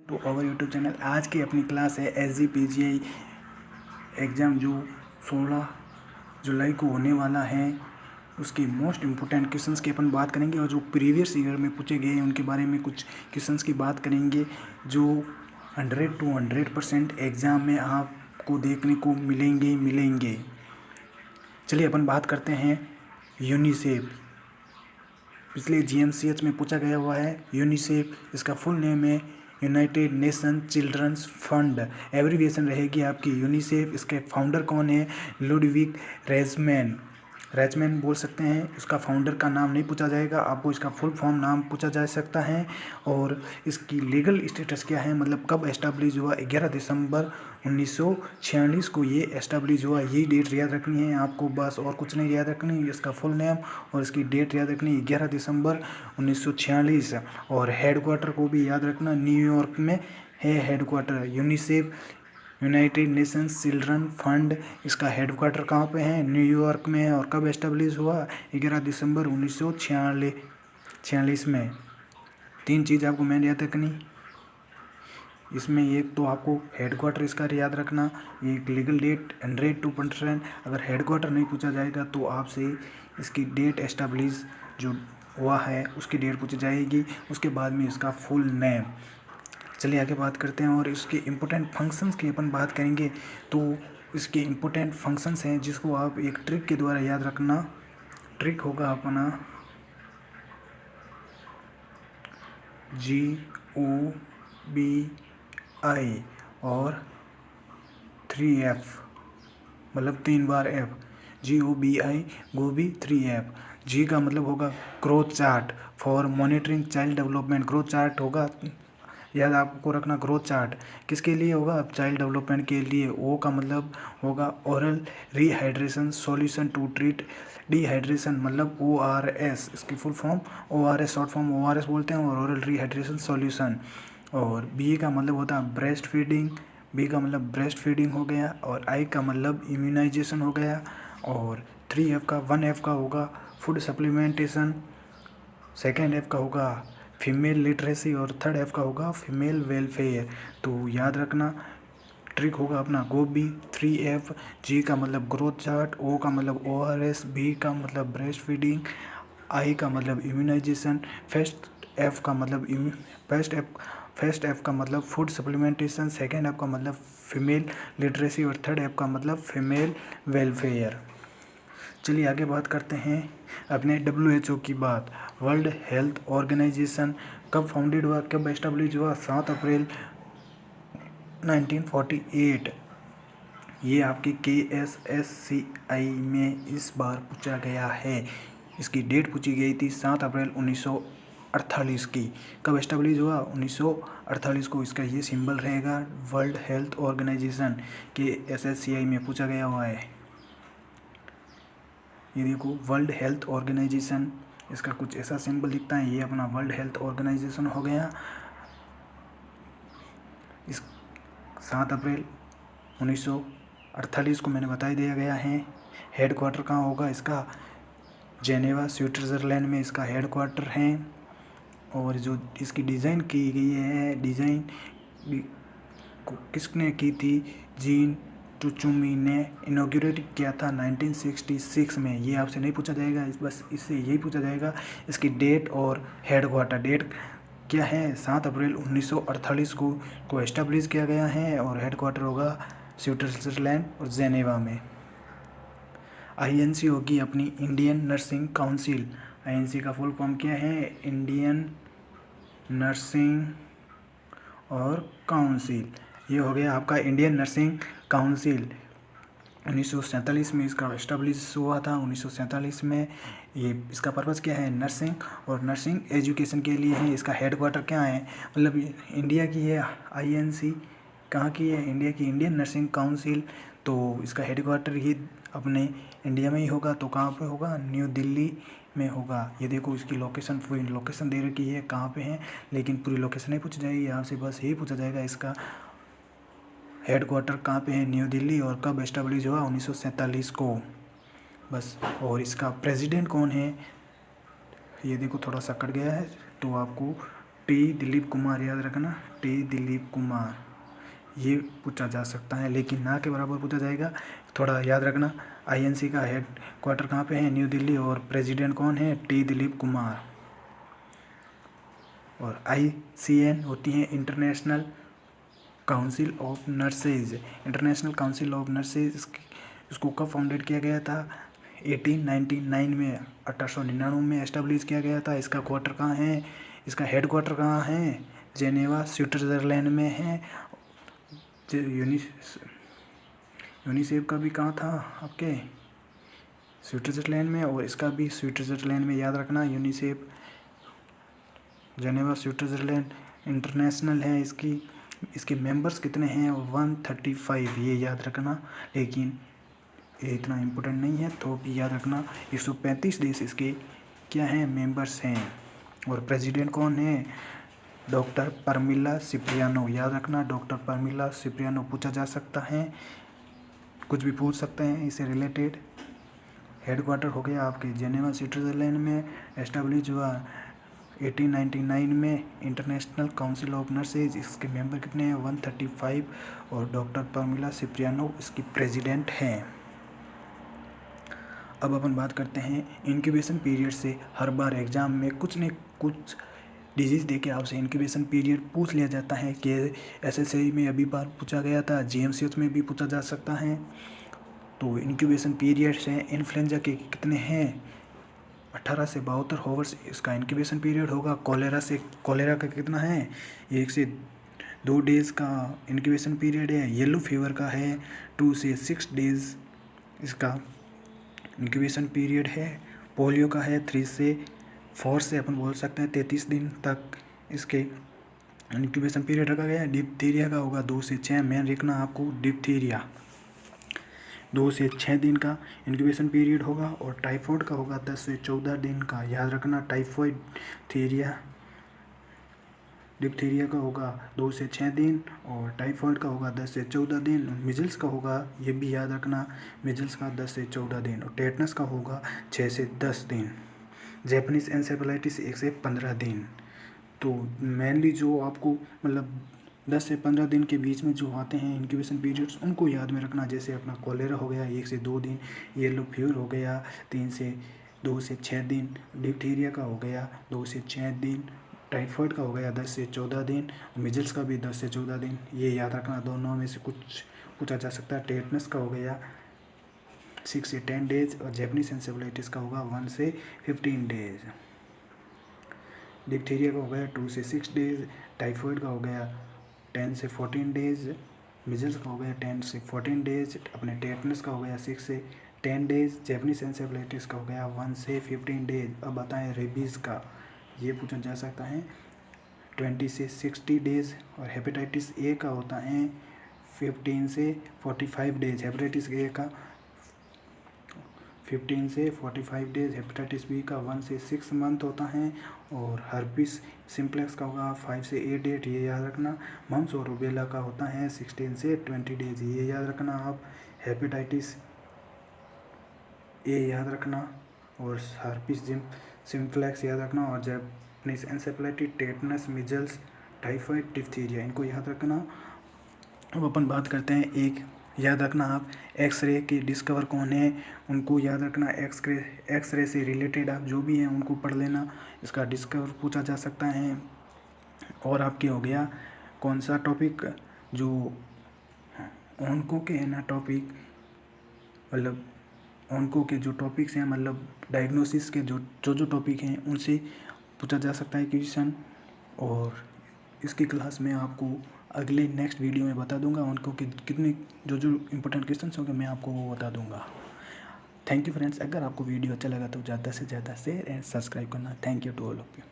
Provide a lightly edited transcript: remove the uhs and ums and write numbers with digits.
To our YouTube channel. आज की अपनी क्लास है SGPGI एग्ज़ाम जो 16 जुलाई को होने वाला है। उसके मोस्ट इम्पोर्टेंट क्वेश्चंस की अपन बात करेंगे और जो प्रीवियस ईयर में पूछे गए हैं उनके बारे में कुछ क्वेश्चंस की बात करेंगे जो 100 to 100% एग्ज़ाम में आपको देखने को मिलेंगे। चलिए अपन बात करते हैं यूनिसेफ। पिछले GMCH में पूछा गया हुआ है यूनिसेफ। इसका फुल नेम है United Nation children's fund. Abbreviation रहेगी आपकी यूनिसेफ। इसके फाउंडर कौन है? लुडविग रैचमैन बोल सकते हैं। उसका फाउंडर का नाम नहीं पूछा जाएगा, आपको इसका फुल फॉर्म नाम पूछा जा सकता है। और इसकी लीगल स्टेटस क्या है, मतलब कब एस्टैब्लिश हुआ? 11 दिसंबर 1946 को ये एस्टैब्लिश हुआ। यही डेट याद रखनी है आपको, बस और कुछ नहीं याद रखनी। इसका फुल नेम और इसकी डेट याद रखनी 11 दिसंबर 1946। और हेडक्वार्टर को भी याद रखना, न्यूयॉर्क में है headquarter UNICEF United Nations children fund. इसका हेडक्वार्टर कहाँ पे है? न्यूयॉर्क में है। और कब एस्टेब्लिश हुआ? 11 दिसंबर 1946 में। 3 चीज़ आपको मैंने याद रखनी इसमें। एक तो आपको हेडक्वार्टर इसका याद रखना, एक लीगल डेट 100 to 100%। अगर हेडक्वार्टर नहीं पूछा जाएगा तो आपसे इसकी डेट एस्टेब्लिश जो हुआ है उसकी डेट पूछी जाएगी। उसके बाद में इसका फुल नेम। चलिए आगे बात करते हैं और इसके इम्पोर्टेंट फंक्शंस की अपन बात करेंगे। तो इसके इम्पोर्टेंट फंक्शंस हैं जिसको आप एक ट्रिक के द्वारा याद रखना। ट्रिक होगा अपना GOBI और 3F, मतलब 3 बार F। GOBI गोबी 3F। G का मतलब होगा growth chart for monitoring child development. Growth chart होगा, याद आपको रखना। ग्रोथ चार्ट किसके लिए होगा? चाइल्ड डेवलपमेंट के लिए। O का मतलब होगा oral rehydration solution to treat dehydration, मतलब ORS। इसकी full form ORS, short form ORS बोलते हैं, और ओरल रिहाइड्रेशन सॉल्यूशन। और B का मतलब होता है ब्रेस्ट फीडिंग। B का मतलब ब्रेस्ट फीडिंग हो गया। और I का मतलब इम्यूनाइजेशन हो गया। और 3F का 1F का होगा फूड सप्लीमेंटेशन, 2nd F का होगा फीमेल लिटरेसी और 3rd F का होगा फीमेल वेलफेयर। तो याद रखना ट्रिक होगा अपना गोबी 3F। G का मतलब ग्रोथ चार्ट, O का मतलब ORS, B का मतलब ब्रेस्ट फीडिंग, I का मतलब इम्यूनाइजेशन, फर्स्ट F का मतलब फूड सप्लीमेंटेशन, 2nd F का मतलब फीमेल लिटरेसी और 3rd F का मतलब फीमेल वेलफेयर। चलिए आगे बात करते हैं अपने WHO की बात। वर्ल्ड हेल्थ ऑर्गेनाइजेशन कब फाउंडेड हुआ, कब एस्टेब्लिश हुआ? 7 अप्रैल 1948। ये आपकी KSSCI में इस बार पूछा गया है। इसकी डेट पूछी गई थी 7 अप्रैल 1948 की। कब एस्टेब्लिश हुआ? 1948 को। इसका ये सिंबल रहेगा वर्ल्ड हेल्थ ऑर्गेनाइजेशन। KSSCI में पूछा गया हुआ है। ये देखो वर्ल्ड हेल्थ ऑर्गेनाइजेशन, इसका कुछ ऐसा सिंबल दिखता है। ये अपना वर्ल्ड हेल्थ ऑर्गेनाइजेशन हो गया। इस 7 अप्रैल 1948 को मैंने बता दिया गया है। हेडक्वार्टर कहाँ होगा इसका? जेनेवा स्विट्ज़रलैंड में इसका हेडक्वार्टर है। और जो इसकी डिज़ाइन की गई है, डिज़ाइन किसने की थी? जीन टुचुमी ने इनॉग्रेट किया था 1966 में। ये आपसे नहीं पूछा जाएगा, बस इससे यही पूछा जाएगा इसकी डेट और हेडक्वार्टर। डेट क्या है? 7 अप्रैल 1948 को एस्टेब्लिश किया गया है और हेडक्वार्टर होगा स्विट्ज़रलैंड और जेनेवा में। INC होगी अपनी इंडियन नर्सिंग काउंसिल। INC का फुल फॉर्म क्या है? इंडियन नर्सिंग और काउंसिल। ये हो गया आपका इंडियन नर्सिंग काउंसिल। 1947 में इसका एस्टेब्लिश हुआ था। 1947 में ये इसका पर्पज़ क्या है? नर्सिंग और नर्सिंग एजुकेशन के लिए है। इसका हेडक्वार्टर क्या है? मतलब इंडिया की है। INC कहाँ की है? इंडिया की इंडियन नर्सिंग काउंसिल। तो इसका हेडक्वार्टर ही अपने इंडिया में ही होगा। तो कहाँ पे होगा? न्यू दिल्ली में होगा। ये देखो इसकी लोकेशन, पूरी लोकेशन दे रखी है कहाँ पे है, लेकिन पूरी लोकेशन नहीं पूछी जाएगी यहाँ से, बस यही पूछा जाएगा इसका हेडक्वार्टर कहाँ पे है? न्यू दिल्ली। और कब एस्टेब्लिश हुआ? 1947 को, बस। और इसका प्रेसिडेंट कौन है? ये देखो थोड़ा सा कट गया है तो आपको टी दिलीप कुमार, याद रखना टी दिलीप कुमार, ये पूछा जा सकता है, लेकिन ना के बराबर पूछा जाएगा। थोड़ा याद रखना। आईएनसी का हेड क्वार्टर कहाँ पे है? न्यू दिल्ली। और प्रेसिडेंट कौन है? टी दिलीप कुमार। और ICN होती है international council of nurses. International council of nurses इसको कब फाउंडेड किया गया था? 1899 में, 1899 में एस्टेब्लिश किया गया था। इसका क्वार्टर कहाँ है? इसका हेड क्वार्टर कहाँ है? जेनेवा स्विट्ज़रलैंड में है। यूनिसेफ का भी कहाँ था आपके? स्विट्ज़रलैंड में। और इसका भी स्विट्ज़रलैंड में, याद रखना। यूनिसेफ जेनेवा स्विट्ज़रलैंड इंटरनेशनल है। इसके मेंबर्स कितने हैं? 135, ये याद रखना। लेकिन ये इतना इम्पोर्टेंट नहीं है, तो भी याद रखना 135 देश इसके क्या हैं? मेंबर्स हैं। और प्रेसिडेंट कौन है? डॉक्टर परमिला सिप्रियानो, याद रखना डॉक्टर परमिला सिप्रियानो। पूछा जा सकता है, कुछ भी पूछ सकते हैं इससे रिलेटेड। हेडक्वार्टर हो गया आपके जेनेवा स्विट्ज़रलैंड में, एस्टेब्लिश हुआ 1899 में। इंटरनेशनल काउंसिल ऑफ नर्सेज, इसके मेंबर कितने हैं? 135। और डॉक्टर परमिला सिप्रियानो इसकी प्रेसिडेंट हैं। अब अपन बात करते हैं इंक्यूबेशन पीरियड से। हर बार एग्ज़ाम में कुछ न कुछ डिजीज़ दे के आपसे इंक्यूबेशन पीरियड पूछ लिया जाता है कि SSI में अभी बार पूछा गया था, GMCH में भी पूछा जा सकता है। तो इंक्यूबेशन पीरियड से इन्फ्लुएंजा के कितने हैं? 18 से 72 आवर्स इसका इंक्यूबेशन पीरियड होगा। कॉलेरा का कितना है? 1 से 2 डेज़ का इंक्यूबेशन पीरियड है। येलो फीवर का है 2 से 6 डेज़ इसका इंक्यूबेशन पीरियड है। पोलियो का है 3 से 4 से अपन बोल सकते हैं 33 दिन तक इसके इंक्यूबेशन पीरियड रखा गया है। डिप्थीरिया का होगा 2 से 6, मेन रखना आपको डिप्थीरिया 2 से 6 दिन का इंक्यूबेशन पीरियड होगा। और टाइफाइड का होगा 10 से 14 दिन का, याद रखना। टाइफाइड डिप्थीरिया का होगा 2 से 6 दिन और टाइफाइड का होगा 10 से 14 दिन। मिजल्स का होगा, ये भी याद रखना, मिजल्स का 10 से 14 दिन। और टेटनस का होगा 6 से 10 दिन। जैपनीज एन्सेफेलाइटिस 1 से 15 दिन। तो मेनली जो आपको मतलब 10 से 15 दिन के बीच में जो आते हैं इंक्यूबेशन पीरियड्स, उनको याद में रखना। जैसे अपना कॉलेरा हो गया 1 से 2 दिन, येलो फीवर हो गया 2 से 6 दिन, डिप्थीरिया का हो गया 2 से 6 दिन, टाइफाइड का हो गया 10 से 14 दिन, मिजल्स का भी 10 से 14 दिन। ये याद रखना, दोनों में से कुछ पूछा जा सकता है। टेटनस का हो गया 6 से 10 डेज और जैपनीज एन्सेफेलाइटिस का होगा 1 से 15 डेज। डिप्थीरिया का हो गया 2 से 6 डेज, टाइफाइड का हो गया 10 से 14 डेज, मिजल्स का हो गया 10 से 14 डेज, अपने टेटनस का हो गया 6 से 10 डेज, जैपनीज एन्सेफेलाइटिस का हो गया 1 से 15 डेज। अब बताएं रेबीज़ का, ये पूछा जा सकता है 20 से 60 डेज। और हेपेटाइटिस ए का होता है 15 से 45 डेज, हेपेटाइटिस ए का 15 से 45 डेज, हेपेटाइटिस बी का 1 से 6 मंथ होता है। और हर्पिस सिम्प्लेक्स का होगा 5 से 8 डेट, ये याद रखना। मम्स और रूबेला का होता है 16 से 20 डेज, ये याद रखना आप। हेपेटाइटिस ए याद रखना और हर्पिस सिम्प्लेक्स याद रखना। और Japanese encephalitis, tetanus, measles, typhoid, diphtheria, इनको याद रखना। अब अपन बात करते हैं, एक याद रखना आप, एक्सरे के डिस्कवर कौन है, उनको याद रखना। एक्सरे से रिलेटेड आप जो भी हैं उनको पढ़ लेना, इसका डिस्कवर पूछा जा सकता है। और आपके हो गया कौन सा टॉपिक, जो ऑन्को के है ना टॉपिक, मतलब ऑन्को के जो टॉपिक्स हैं, मतलब डायग्नोसिस के जो टॉपिक हैं उनसे पूछा जा सकता है क्वेश्चन। और इसकी क्लास में आपको अगले नेक्स्ट वीडियो में बता दूंगा उनको कि कितने जो इंपॉर्टेंट क्वेश्चन होंगे मैं आपको वो बता दूंगा। Thank you friends. अगर आपको वीडियो अच्छा लगा तो ज़्यादा से ज़्यादा शेयर एंड सब्सक्राइब करना। Thank you to all of you.